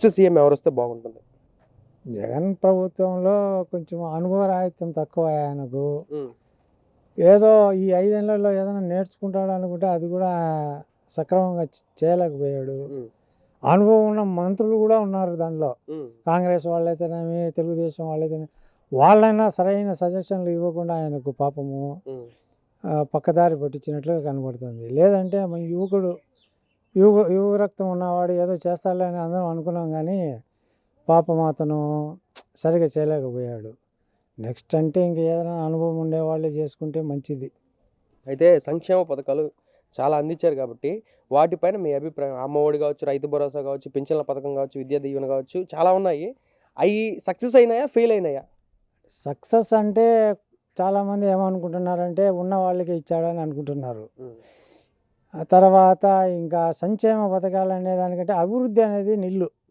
Next CM ఎవరు వస్తే బాగుంటుంది? జగన్ ప్రభుత్వంలో కొంచెం అనుభవరాహిత్యం తక్కువ ఆయనకు. ఏదో ఈ 5 ఏళ్లలో ఏదైనా నేర్చుకుంటాడు అనుకుంటే అది కూడా సక్రమంగా చేయలేకపోయాడు. అనుభవం ఉన్న మంత్రులు కూడా ఉన్నారు దానిలో, కాంగ్రెస్ వాళ్ళైతేనేమి తెలుగుదేశం వాళ్ళైతేనే, వాళ్ళైనా సరైన సజెషన్లు ఇవ్వకుండా ఆయనకు పాపము పక్కదారి పట్టించినట్లుగా కనబడుతుంది. లేదంటే మన యువ రక్తం ఉన్నవాడు ఏదో చేస్తాడులే అని అందరం అనుకున్నాం, కానీ పాపం అతను సరిగా చేయలేకపోయాడు. నెక్స్ట్ అంటే ఇంక ఏదైనా అనుభవం ఉండేవాళ్ళే చేసుకుంటే మంచిది. అయితే సంక్షేమ పథకాలు చాలా అందించారు కాబట్టి వాటిపైన మీ అభిప్రాయం? అమ్మఒడి కావచ్చు, రైతు భరోసా కావచ్చు, పింఛన్ల పథకం కావచ్చు, విద్యా దీవెన కావచ్చు, చాలా ఉన్నాయి. అవి సక్సెస్ అయినాయా, ఫెయిల్ అయినాయా? సక్సెస్ అంటే చాలామంది ఏమనుకుంటున్నారంటే ఉన్న వాళ్ళకే ఇచ్చాడని అనుకుంటున్నారు. ఆ తర్వాత ఇంకా సంక్షేమ పథకాలు అనే దానికంటే అభివృద్ధి అనేది నిల్లు.